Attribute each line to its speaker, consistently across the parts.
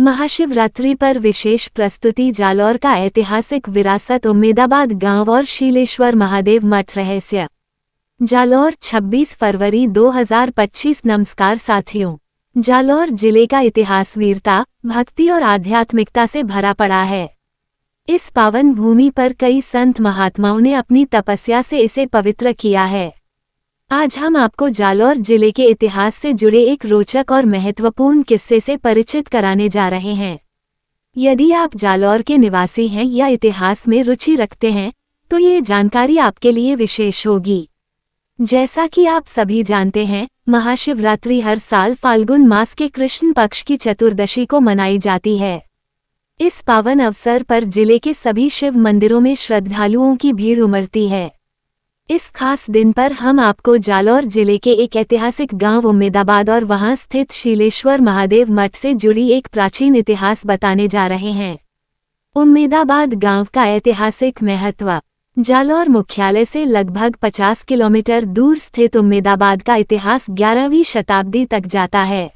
Speaker 1: महाशिवरात्रि पर विशेष प्रस्तुति जालौर का ऐतिहासिक विरासत उम्मेदाबाद गांव और शीलेश्वर महादेव मठ रहस्य। जालौर 26 फरवरी 2025। नमस्कार साथियों, जालौर जिले का इतिहास वीरता, भक्ति और आध्यात्मिकता से भरा पड़ा है। इस पावन भूमि पर कई संत महात्माओं ने अपनी तपस्या से इसे पवित्र किया है। आज हम आपको जालौर जिले के इतिहास से जुड़े एक रोचक और महत्वपूर्ण किस्से से परिचित कराने जा रहे हैं। यदि आप जालौर के निवासी हैं या इतिहास में रुचि रखते हैं तो ये जानकारी आपके लिए विशेष होगी। जैसा कि आप सभी जानते हैं, महाशिवरात्रि हर साल फाल्गुन मास के कृष्ण पक्ष की चतुर्दशी को मनाई जाती है। इस पावन अवसर पर जिले के सभी शिव मंदिरों में श्रद्धालुओं की भीड़ उमड़ती है। इस खास दिन पर हम आपको जालौर जिले के एक ऐतिहासिक गांव उम्मेदाबाद और वहां स्थित शीलेश्वर महादेव मठ से जुड़ी एक प्राचीन इतिहास बताने जा रहे हैं। उम्मेदाबाद गांव का ऐतिहासिक महत्व। जालौर मुख्यालय से लगभग 50 किलोमीटर दूर स्थित उम्मेदाबाद का इतिहास 11वीं शताब्दी तक जाता है।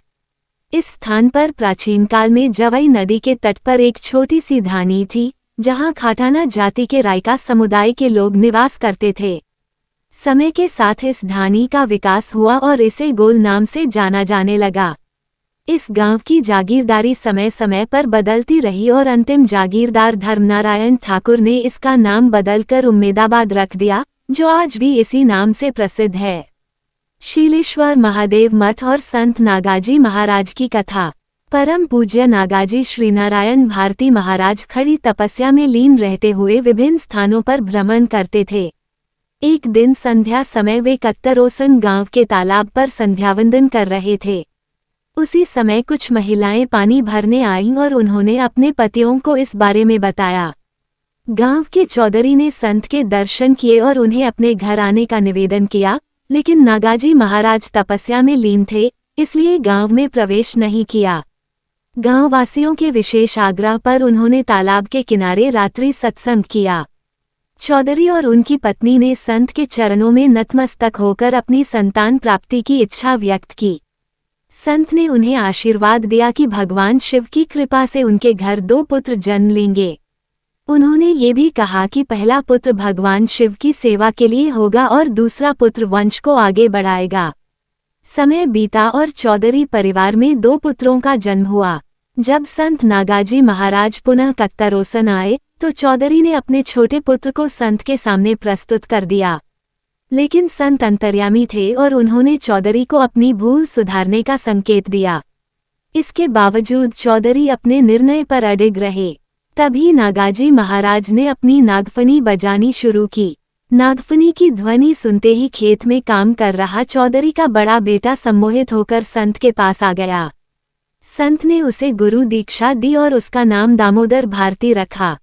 Speaker 1: इस स्थान पर प्राचीन काल में जवई नदी के तट पर एक छोटी सी ढाणी थी, जहां खाटाना जाति के रायका समुदाय के लोग निवास करते थे। समय के साथ इस ढाणी का विकास हुआ और इसे गोल नाम से जाना जाने लगा। इस गांव की जागीरदारी समय समय पर बदलती रही और अंतिम जागीरदार धर्मनारायण ठाकुर ने इसका नाम बदलकर उम्मेदाबाद रख दिया, जो आज भी इसी नाम से प्रसिद्ध है। शीलेश्वर महादेव मठ और संत नागाजी महाराज की कथा। परम पूज्य नागाजी श्रीनारायण भारती महाराज खड़ी तपस्या में लीन रहते हुए विभिन्न स्थानों पर भ्रमण करते थे। एक दिन संध्या समय वे कत्तरोसन गांव के तालाब पर संध्यावंदन कर रहे थे। उसी समय कुछ महिलाएं पानी भरने आईं और उन्होंने अपने पतियों को इस बारे में बताया। गांव के चौधरी ने संत के दर्शन किए और उन्हें अपने घर आने का निवेदन किया, लेकिन नागाजी महाराज तपस्या में लीन थे, इसलिए गांव में प्रवेश नहीं किया। गांव वासियों के विशेष आग्रह पर उन्होंने तालाब के किनारे रात्रि सत्संग किया। चौधरी और उनकी पत्नी ने संत के चरणों में नतमस्तक होकर अपनी संतान प्राप्ति की इच्छा व्यक्त की। संत ने उन्हें आशीर्वाद दिया कि भगवान शिव की कृपा से उनके घर 2 पुत्र जन्म लेंगे। उन्होंने ये भी कहा कि पहला पुत्र भगवान शिव की सेवा के लिए होगा और दूसरा पुत्र वंश को आगे बढ़ाएगा। समय बीता और चौधरी परिवार में 2 पुत्रों का जन्म हुआ। जब संत नागाजी महाराज पुनः कत्तरोसन आए तो चौधरी ने अपने छोटे पुत्र को संत के सामने प्रस्तुत कर दिया, लेकिन संत अंतर्यामी थे और उन्होंने चौधरी को अपनी भूल सुधारने का संकेत दिया। इसके बावजूद चौधरी अपने निर्णय पर अडिग रहे। तभी नागाजी महाराज ने अपनी नागफनी बजानी शुरू की। नागफनी की ध्वनि सुनते ही खेत में काम कर रहा चौधरी का बड़ा बेटा सम्मोहित होकर संत के पास आ गया। संत ने उसे गुरु दीक्षा दी और उसका नाम दामोदर भारती रखा।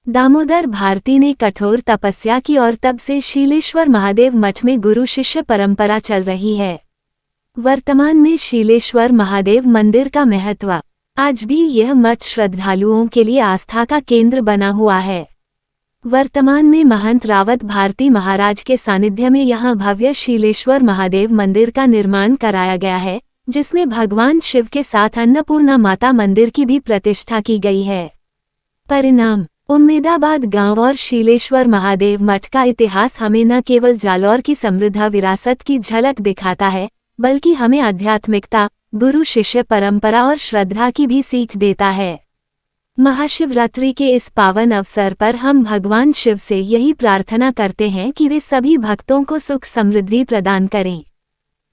Speaker 1: दामोदर भारती ने कठोर तपस्या की और तब से शीलेश्वर महादेव मठ में गुरु शिष्य परंपरा चल रही है। वर्तमान में शीलेश्वर महादेव मंदिर का महत्व। आज भी यह मठ श्रद्धालुओं के लिए आस्था का केंद्र बना हुआ है। वर्तमान में महंत रावत भारती महाराज के सानिध्य में यहाँ भव्य शीलेश्वर महादेव मंदिर का निर्माण कराया गया है, जिसमें भगवान शिव के साथ अन्नपूर्णा माता मंदिर की भी प्रतिष्ठा की गई है। परिणाम। उम्मेदाबाद गांव और शीलेश्वर महादेव मठ का इतिहास हमें न केवल जालौर की समृद्ध विरासत की झलक दिखाता है, बल्कि हमें आध्यात्मिकता, गुरु शिष्य परंपरा और श्रद्धा की भी सीख देता है। महाशिवरात्रि के इस पावन अवसर पर हम भगवान शिव से यही प्रार्थना करते हैं कि वे सभी भक्तों को सुख समृद्धि प्रदान करें।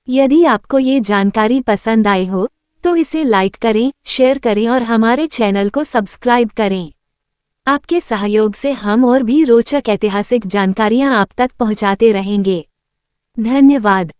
Speaker 1: यदि आपको ये जानकारी पसंद आई हो तो इसे लाइक करें, शेयर करें और हमारे चैनल को सब्सक्राइब करें। आपके सहयोग से हम और भी रोचक ऐतिहासिक जानकारियां आप तक पहुंचाते रहेंगे। धन्यवाद।